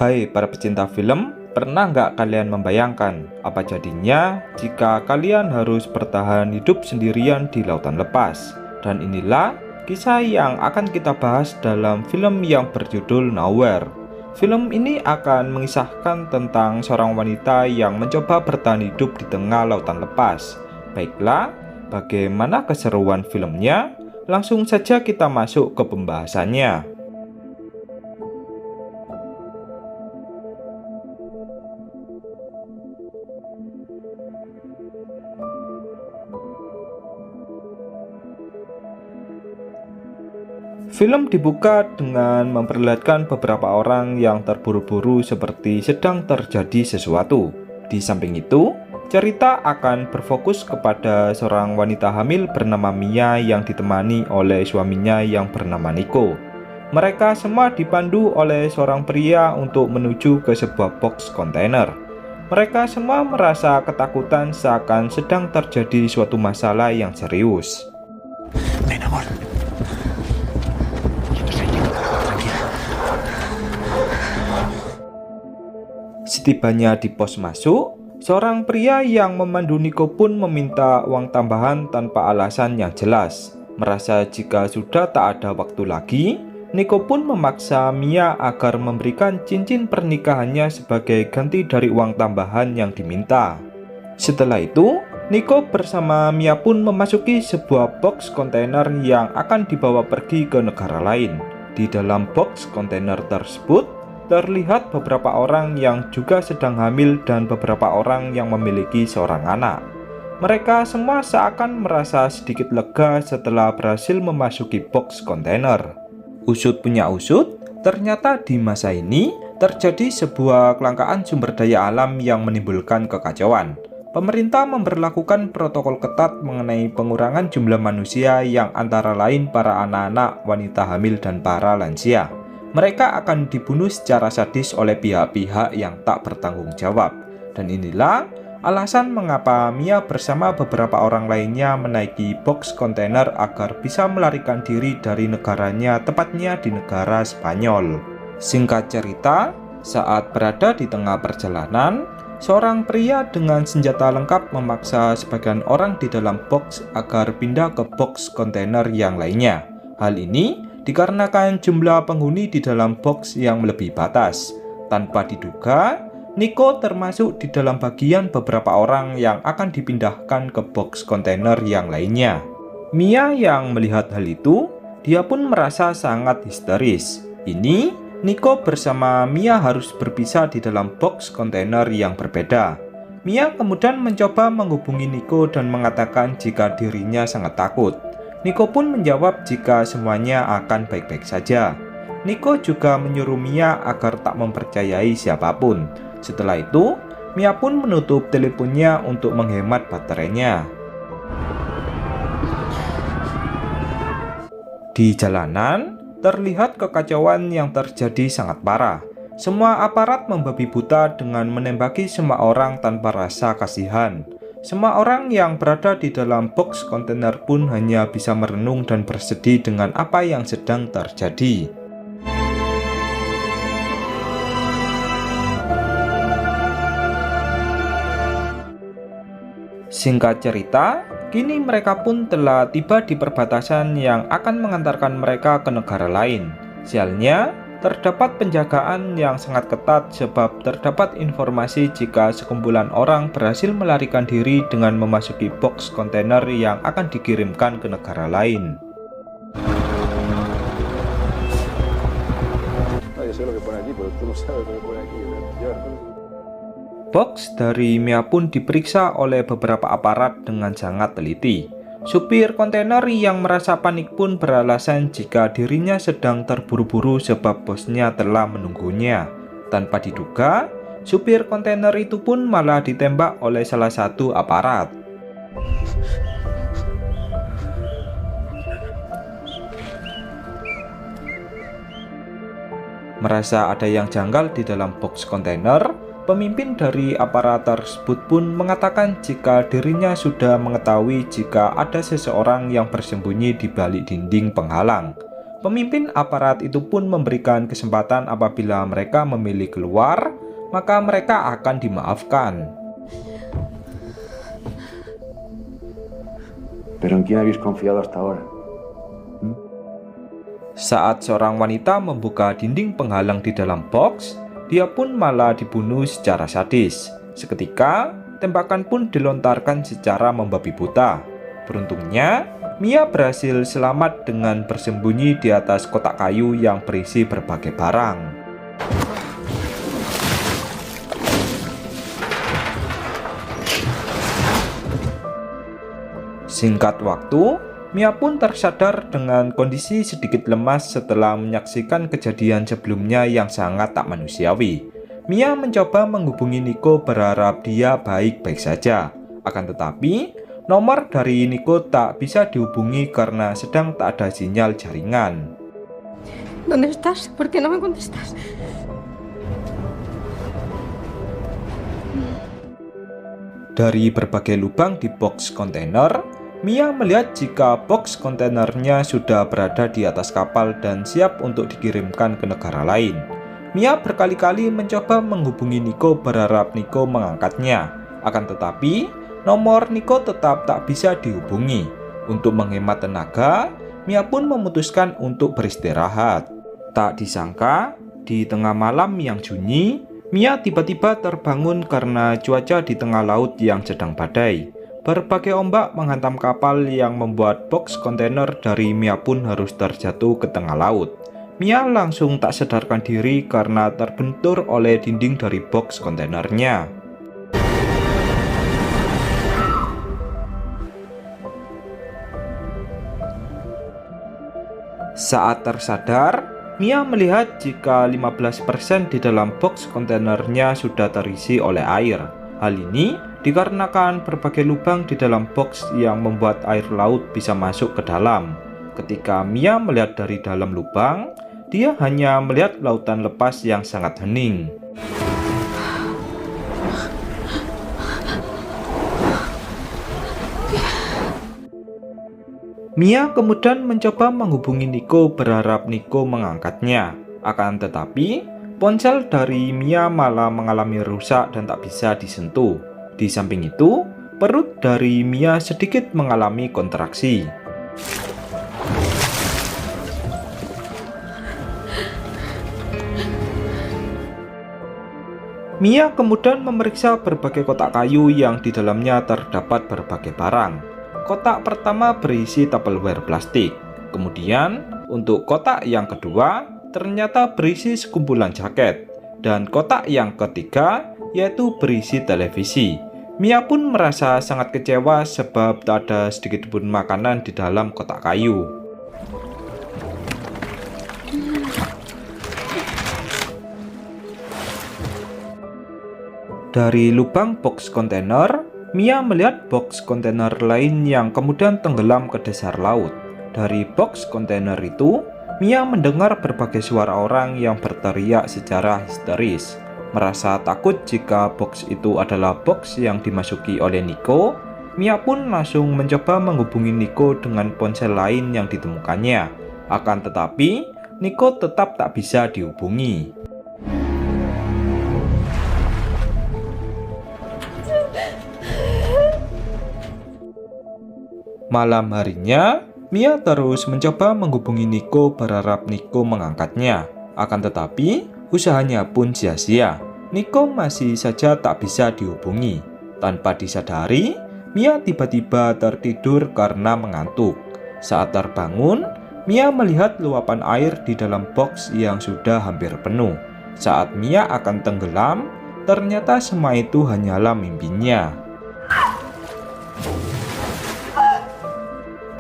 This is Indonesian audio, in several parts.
Hai para pecinta film, pernah nggak kalian membayangkan apa jadinya jika kalian harus bertahan hidup sendirian di lautan lepas? Dan inilah kisah yang akan kita bahas dalam film yang berjudul Nowhere. Film ini akan mengisahkan tentang seorang wanita yang mencoba bertahan hidup di tengah lautan lepas. Baiklah, bagaimana keseruan filmnya? Langsung saja kita masuk ke pembahasannya. Film dibuka dengan memperlihatkan beberapa orang yang terburu-buru seperti sedang terjadi sesuatu. Di samping itu, cerita akan berfokus kepada seorang wanita hamil bernama Mia yang ditemani oleh suaminya yang bernama Nico. Mereka semua dipandu oleh seorang pria untuk menuju ke sebuah box kontainer. Mereka semua merasa ketakutan seakan sedang terjadi suatu masalah yang serius. Setibanya di pos masuk, seorang pria yang memandu Nico pun meminta uang tambahan tanpa alasan yang jelas. Merasa jika sudah tak ada waktu lagi, Nico pun memaksa Mia agar memberikan cincin pernikahannya sebagai ganti dari uang tambahan yang diminta. Setelah itu, Nico bersama Mia pun memasuki sebuah box kontainer yang akan dibawa pergi ke negara lain. Di dalam box kontainer tersebut, terlihat beberapa orang yang juga sedang hamil dan beberapa orang yang memiliki seorang anak. Mereka semua seakan merasa sedikit lega setelah berhasil memasuki box kontainer. Usut punya usut, ternyata di masa ini terjadi sebuah kelangkaan sumber daya alam yang menimbulkan kekacauan. Pemerintah memberlakukan protokol ketat mengenai pengurangan jumlah manusia yang antara lain para anak-anak, wanita hamil, dan para lansia. Mereka akan dibunuh secara sadis oleh pihak-pihak yang tak bertanggung jawab. Dan inilah alasan mengapa Mia bersama beberapa orang lainnya menaiki box kontainer agar bisa melarikan diri dari negaranya, tepatnya di negara Spanyol. Singkat cerita, saat berada di tengah perjalanan, seorang pria dengan senjata lengkap memaksa sebagian orang di dalam box agar pindah ke box kontainer yang lainnya. Hal ini dikarenakan jumlah penghuni di dalam box yang melebihi batas. Tanpa diduga, Nico termasuk di dalam bagian beberapa orang yang akan dipindahkan ke box kontainer yang lainnya. Mia yang melihat hal itu, dia pun merasa sangat histeris. Ini, Nico bersama Mia harus berpisah di dalam box kontainer yang berbeda. Mia kemudian mencoba menghubungi Nico dan mengatakan jika dirinya sangat takut. Nico pun menjawab jika semuanya akan baik-baik saja. Nico juga menyuruh Mia agar tak mempercayai siapapun. Setelah itu, Mia pun menutup teleponnya untuk menghemat baterainya. Di jalanan, terlihat kekacauan yang terjadi sangat parah. Semua aparat membabi buta dengan menembaki semua orang tanpa rasa kasihan. Semua orang yang berada di dalam box kontainer pun hanya bisa merenung dan bersedih dengan apa yang sedang terjadi. Singkat cerita, kini mereka pun telah tiba di perbatasan yang akan mengantarkan mereka ke negara lain. Sialnya, terdapat penjagaan yang sangat ketat sebab terdapat informasi jika sekumpulan orang berhasil melarikan diri dengan memasuki box kontainer yang akan dikirimkan ke negara lain. Box dari Mia pun diperiksa oleh beberapa aparat dengan sangat teliti. Supir kontainer yang merasa panik pun beralasan jika dirinya sedang terburu-buru sebab bosnya telah menunggunya. Tanpa diduga, supir kontainer itu pun malah ditembak oleh salah satu aparat. Merasa ada yang janggal di dalam box kontainer, pemimpin dari aparat tersebut pun mengatakan jika dirinya sudah mengetahui jika ada seseorang yang bersembunyi di balik dinding penghalang. Pemimpin aparat itu pun memberikan kesempatan apabila mereka memilih keluar, maka mereka akan dimaafkan. ¿Pero en quién habéis confiado hasta ahora? Saat seorang wanita membuka dinding penghalang di dalam box, dia pun malah dibunuh secara sadis. Seketika, tembakan pun dilontarkan secara membabi buta. Beruntungnya, Mia berhasil selamat dengan bersembunyi di atas kotak kayu yang berisi berbagai barang. Singkat waktu, Mia pun tersadar dengan kondisi sedikit lemas setelah menyaksikan kejadian sebelumnya yang sangat tak manusiawi. Mia mencoba menghubungi Nico berharap dia baik-baik saja. Akan tetapi, nomor dari Nico tak bisa dihubungi karena sedang tak ada sinyal jaringan. ¿Dónde estás? ¿Por qué no me contestas? Dari berbagai lubang di box kontainer, Mia melihat jika box kontainernya sudah berada di atas kapal dan siap untuk dikirimkan ke negara lain. Mia berkali-kali mencoba menghubungi Nico berharap Nico mengangkatnya. Akan tetapi, nomor Nico tetap tak bisa dihubungi. Untuk menghemat tenaga, Mia pun memutuskan untuk beristirahat. Tak disangka, di tengah malam yang sunyi, Mia tiba-tiba terbangun karena cuaca di tengah laut yang sedang badai. Berbagai ombak menghantam kapal yang membuat box kontainer dari Mia pun harus terjatuh ke tengah laut. Mia langsung tak sadarkan diri karena terbentur oleh dinding dari box kontainernya. Saat tersadar, Mia melihat jika 15% di dalam box kontainernya sudah terisi oleh air. Hal ini dikarenakan berbagai lubang di dalam box yang membuat air laut bisa masuk ke dalam. Ketika Mia melihat dari dalam lubang, dia hanya melihat lautan lepas yang sangat hening. Mia kemudian mencoba menghubungi Nico berharap Nico mengangkatnya. Akan tetapi, ponsel dari Mia malah mengalami rusak dan tak bisa disentuh. Di samping itu, perut dari Mia sedikit mengalami kontraksi. Mia kemudian memeriksa berbagai kotak kayu yang di dalamnya terdapat berbagai barang. Kotak pertama berisi Tupperware plastik. Kemudian, untuk kotak yang kedua, ternyata berisi sekumpulan jaket. Dan kotak yang ketiga, yaitu berisi televisi. Mia pun merasa sangat kecewa sebab tak ada sedikit pun makanan di dalam kotak kayu. Dari lubang box kontainer, Mia melihat box kontainer lain yang kemudian tenggelam ke dasar laut. Dari box kontainer itu, Mia mendengar berbagai suara orang yang berteriak secara histeris. Merasa takut jika box itu adalah box yang dimasuki oleh Nico, Mia pun langsung mencoba menghubungi Nico dengan ponsel lain yang ditemukannya. Akan tetapi, Nico tetap tak bisa dihubungi. Malam harinya, Mia terus mencoba menghubungi Nico berharap Nico mengangkatnya. Akan tetapi, usahanya pun sia-sia. Nico masih saja tak bisa dihubungi. Tanpa disadari, Mia tiba-tiba tertidur karena mengantuk. Saat terbangun, Mia melihat luapan air di dalam box yang sudah hampir penuh. Saat Mia akan tenggelam, ternyata semua itu hanyalah mimpinya.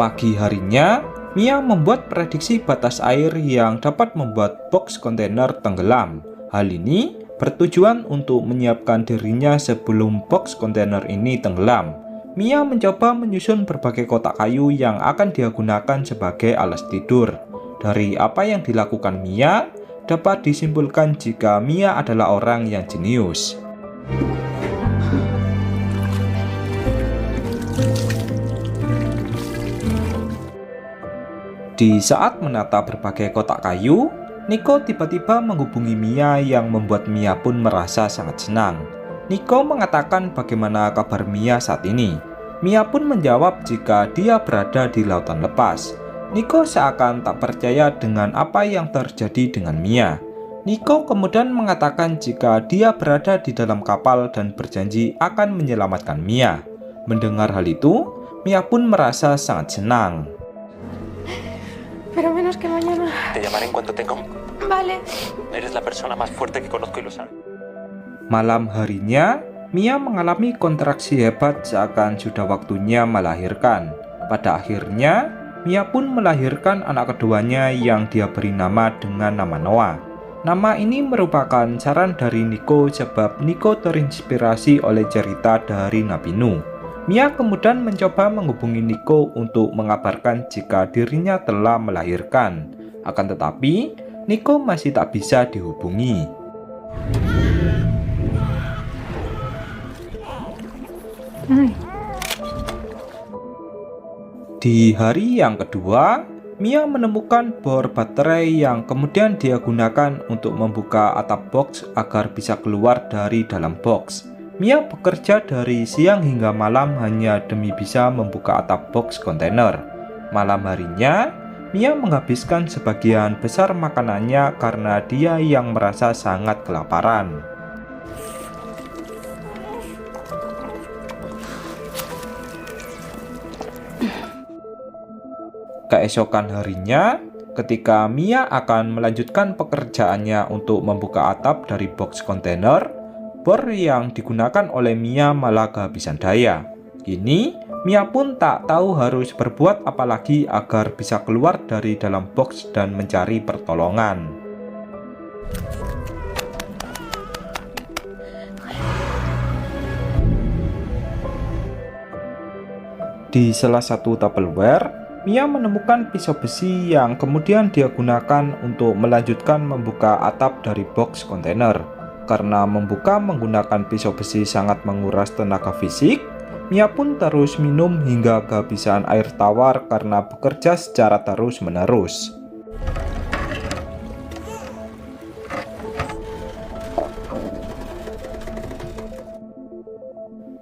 Pagi harinya, Mia membuat prediksi batas air yang dapat membuat box kontainer tenggelam. Hal ini bertujuan untuk menyiapkan dirinya sebelum box kontainer ini tenggelam. Mia mencoba menyusun berbagai kotak kayu yang akan dia gunakan sebagai alas tidur. Dari apa yang dilakukan Mia, dapat disimpulkan jika Mia adalah orang yang jenius. Di saat menata berbagai kotak kayu, Nico tiba-tiba menghubungi Mia yang membuat Mia pun merasa sangat senang. Nico mengatakan bagaimana kabar Mia saat ini. Mia pun menjawab jika dia berada di lautan lepas. Nico seakan tak percaya dengan apa yang terjadi dengan Mia. Nico kemudian mengatakan jika dia berada di dalam kapal dan berjanji akan menyelamatkan Mia. Mendengar hal itu, Mia pun merasa sangat senang. Pero menos que mañana. Te llamaré en cuanto tenga un... Vale. Eres la persona más fuerte que conozco y lo sabes. Malam harinya, Mia mengalami kontraksi hebat seakan sudah waktunya melahirkan. Pada akhirnya, Mia pun melahirkan anak keduanya yang dia beri nama dengan nama Noah. Nama ini merupakan saran dari Nico sebab Nico terinspirasi oleh cerita dari Nabi Nuh. Mia kemudian mencoba menghubungi Nico untuk mengabarkan jika dirinya telah melahirkan. Akan tetapi, Nico masih tak bisa dihubungi. Di hari yang kedua, Mia menemukan bor baterai yang kemudian dia gunakan untuk membuka atap box agar bisa keluar dari dalam box. Mia bekerja dari siang hingga malam hanya demi bisa membuka atap box kontainer. Malam harinya, Mia menghabiskan sebagian besar makanannya karena dia yang merasa sangat kelaparan. Keesokan harinya, ketika Mia akan melanjutkan pekerjaannya untuk membuka atap dari box kontainer, bor yang digunakan oleh Mia malah kehabisan daya. Kini, Mia pun tak tahu harus berbuat apa lagi agar bisa keluar dari dalam box dan mencari pertolongan. Di salah satu Tupperware, Mia menemukan pisau besi yang kemudian dia gunakan untuk melanjutkan membuka atap dari box kontainer. Karena membuka menggunakan pisau besi sangat menguras tenaga fisik, Mia pun terus minum hingga kehabisan air tawar karena bekerja secara terus-menerus.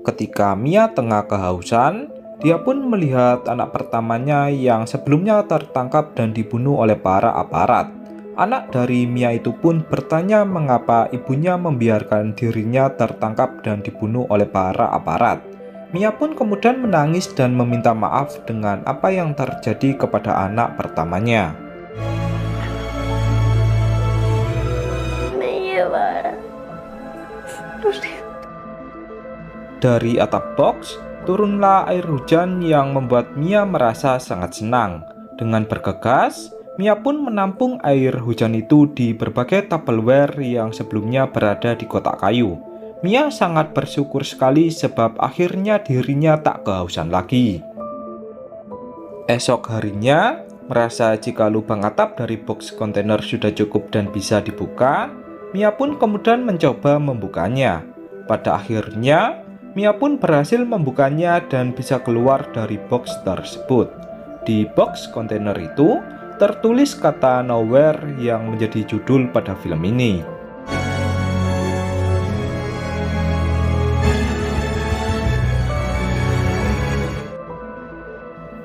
Ketika Mia tengah kehausan, dia pun melihat anak pertamanya yang sebelumnya tertangkap dan dibunuh oleh para aparat. Anak dari Mia itu pun bertanya mengapa ibunya membiarkan dirinya tertangkap dan dibunuh oleh para aparat. Mia pun kemudian menangis dan meminta maaf dengan apa yang terjadi kepada anak pertamanya. Dari atap box, turunlah air hujan yang membuat Mia merasa sangat senang. Dengan bergegas, Mia pun menampung air hujan itu di berbagai Tupperware yang sebelumnya berada di kotak kayu. Mia sangat bersyukur sekali sebab akhirnya dirinya tak kehausan lagi. Esok harinya, merasa jika lubang atap dari box kontainer sudah cukup dan bisa dibuka, Mia pun kemudian mencoba membukanya. Pada akhirnya, Mia pun berhasil membukanya dan bisa keluar dari box tersebut. Di box kontainer itu, tertulis kata Nowhere yang menjadi judul pada film ini.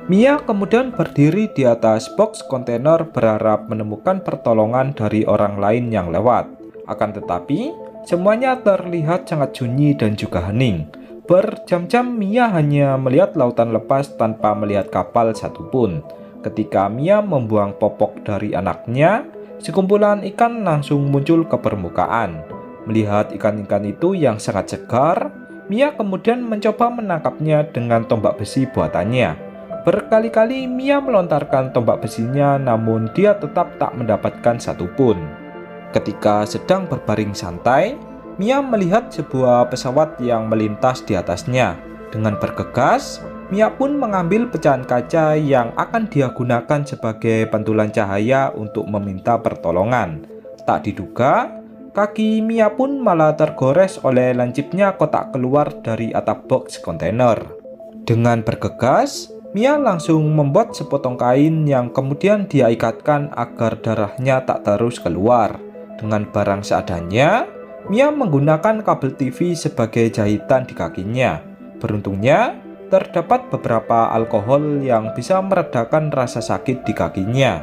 Mia kemudian berdiri di atas box kontainer berharap menemukan pertolongan dari orang lain yang lewat. Akan tetapi, semuanya terlihat sangat sunyi dan juga hening. Berjam-jam Mia hanya melihat lautan lepas tanpa melihat kapal satupun. Ketika Mia membuang popok dari anaknya, sekumpulan ikan langsung muncul ke permukaan. Melihat ikan-ikan itu yang sangat segar, Mia kemudian mencoba menangkapnya dengan tombak besi buatannya. Berkali-kali Mia melontarkan tombak besinya, namun dia tetap tak mendapatkan satupun. Ketika sedang berbaring santai, Mia melihat sebuah pesawat yang melintas di atasnya. Dengan bergegas, Mia pun mengambil pecahan kaca yang akan dia gunakan sebagai pantulan cahaya untuk meminta pertolongan. Tak diduga, kaki Mia pun malah tergores oleh lancipnya kotak keluar dari atap box kontainer. Dengan bergegas, Mia langsung membuat sepotong kain yang kemudian dia ikatkan agar darahnya tak terus keluar. Dengan barang seadanya, Mia menggunakan kabel TV sebagai jahitan di kakinya. Beruntungnya, terdapat beberapa alkohol yang bisa meredakan rasa sakit di kakinya.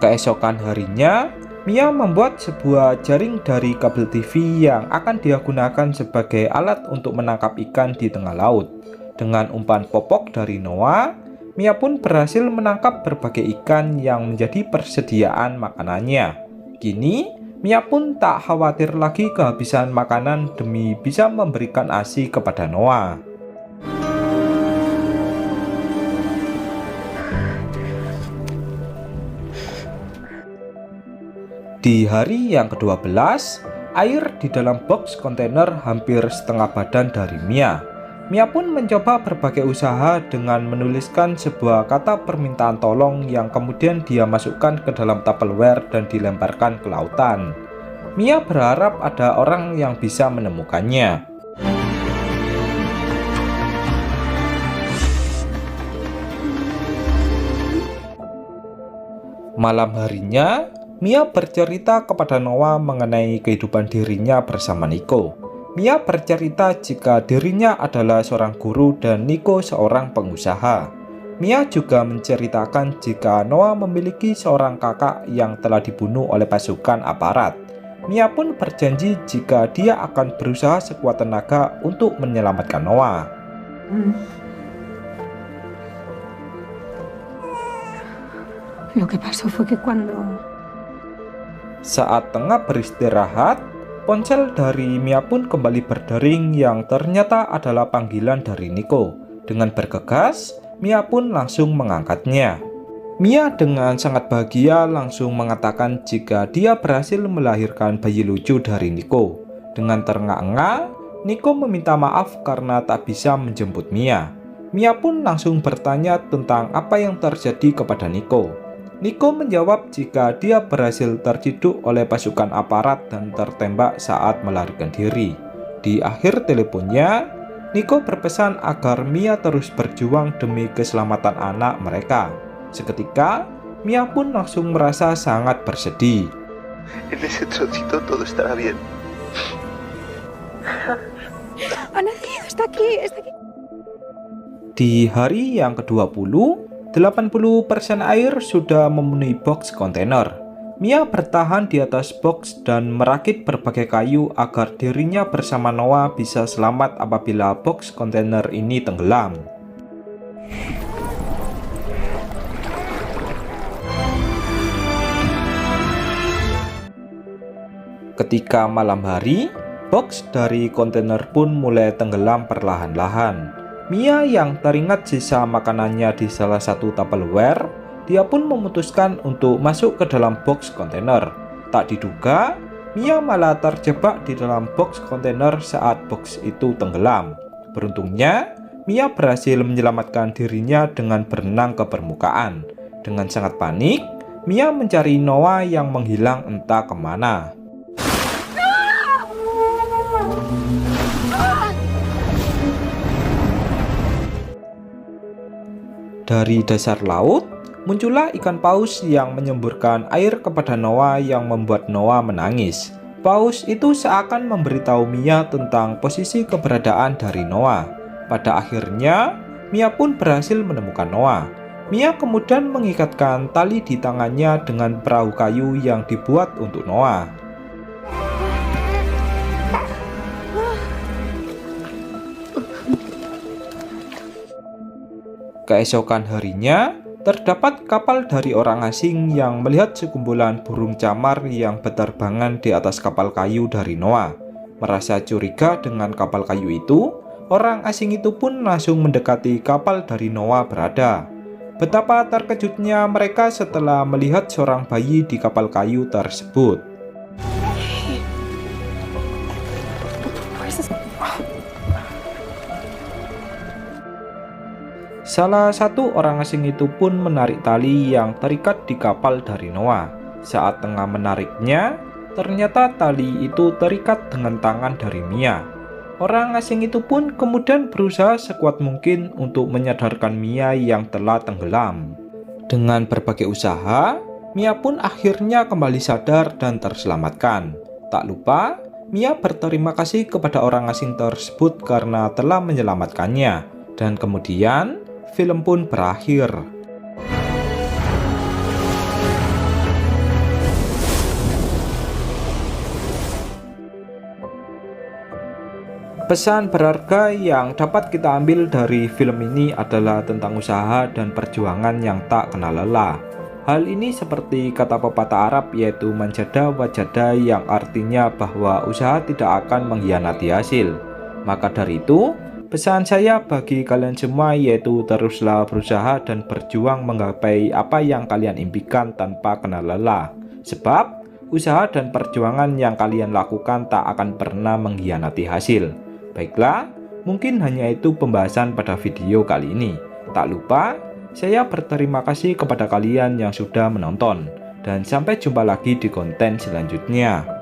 Keesokan harinya, Mia membuat sebuah jaring dari kabel TV yang akan dia gunakan sebagai alat untuk menangkap ikan di tengah laut. Dengan umpan popok dari Noah, Mia pun berhasil menangkap berbagai ikan yang menjadi persediaan makanannya. Kini, Mia pun tak khawatir lagi kehabisan makanan demi bisa memberikan ASI kepada Noah. Di hari yang ke-12, air di dalam box kontainer hampir setengah badan dari Mia. Mia pun mencoba berbagai usaha dengan menuliskan sebuah kata permintaan tolong yang kemudian dia masukkan ke dalam Tupperware dan dilemparkan ke lautan. Mia berharap ada orang yang bisa menemukannya. Malam harinya, Mia bercerita kepada Noah mengenai kehidupan dirinya bersama Nico. Mia bercerita jika dirinya adalah seorang guru dan Nico seorang pengusaha. Mia juga menceritakan jika Noah memiliki seorang kakak yang telah dibunuh oleh pasukan aparat. Mia pun berjanji jika dia akan berusaha sekuat tenaga untuk menyelamatkan Noah. Lo que pasó fue que cuando... Saat tengah beristirahat, ponsel dari Mia pun kembali berdering yang ternyata adalah panggilan dari Nico. Dengan bergegas, Mia pun langsung mengangkatnya. Mia dengan sangat bahagia langsung mengatakan jika dia berhasil melahirkan bayi lucu dari Nico. Dengan terengah-engah, Nico meminta maaf karena tak bisa menjemput Mia. Mia pun langsung bertanya tentang apa yang terjadi kepada Nico. Nico menjawab jika dia berhasil terciduk oleh pasukan aparat dan tertembak saat melarikan diri. Di akhir teleponnya, Nico berpesan agar Mia terus berjuang demi keselamatan anak mereka. Seketika, Mia pun langsung merasa sangat bersedih. En ese trocito todo estará bien. ¡Ha nacido! ¡Está aquí! ¡Está aquí! Di hari yang ke-20, 80% air sudah memenuhi box kontainer. Mia bertahan di atas box dan merakit berbagai kayu agar dirinya bersama Noah bisa selamat apabila box kontainer ini tenggelam. Ketika malam hari, box dari kontainer pun mulai tenggelam perlahan-lahan. Mia yang teringat sisa makanannya di salah satu Tupperware, dia pun memutuskan untuk masuk ke dalam box kontainer. Tak diduga, Mia malah terjebak di dalam box kontainer saat box itu tenggelam. Beruntungnya, Mia berhasil menyelamatkan dirinya dengan berenang ke permukaan. Dengan sangat panik, Mia mencari Noah yang menghilang entah kemana. Dari dasar laut, muncullah ikan paus yang menyemburkan air kepada Noah yang membuat Noah menangis. Paus itu seakan memberitahu Mia tentang posisi keberadaan dari Noah. Pada akhirnya, Mia pun berhasil menemukan Noah. Mia kemudian mengikatkan tali di tangannya dengan perahu kayu yang dibuat untuk Noah. Keesokan harinya, terdapat kapal dari orang asing yang melihat sekumpulan burung camar yang berterbangan di atas kapal kayu dari Noah. Merasa curiga dengan kapal kayu itu, orang asing itu pun langsung mendekati kapal dari Noah berada. Betapa terkejutnya mereka setelah melihat seorang bayi di kapal kayu tersebut. Salah satu orang asing itu pun menarik tali yang terikat di kapal dari Noah. Saat tengah menariknya, Ternyata tali itu terikat dengan tangan dari Mia. Orang asing itu pun kemudian berusaha sekuat mungkin untuk menyadarkan Mia yang telah tenggelam. Dengan berbagai usaha, Mia pun akhirnya kembali sadar dan terselamatkan. Tak lupa, Mia berterima kasih kepada orang asing tersebut karena telah menyelamatkannya. Dan kemudian, film pun berakhir. Pesan berharga yang dapat kita ambil dari film ini adalah tentang usaha dan perjuangan yang tak kenal lelah. Hal ini seperti kata pepatah Arab yaitu manjada wajada, yang artinya bahwa usaha tidak akan mengkhianati hasil. Maka dari itu, pesan saya bagi kalian semua yaitu teruslah berusaha dan berjuang menggapai apa yang kalian impikan tanpa kenal lelah. Sebab, usaha dan perjuangan yang kalian lakukan tak akan pernah mengkhianati hasil. Baiklah, mungkin hanya itu pembahasan pada video kali ini. Tak lupa, saya berterima kasih kepada kalian yang sudah menonton. Dan sampai jumpa lagi di konten selanjutnya.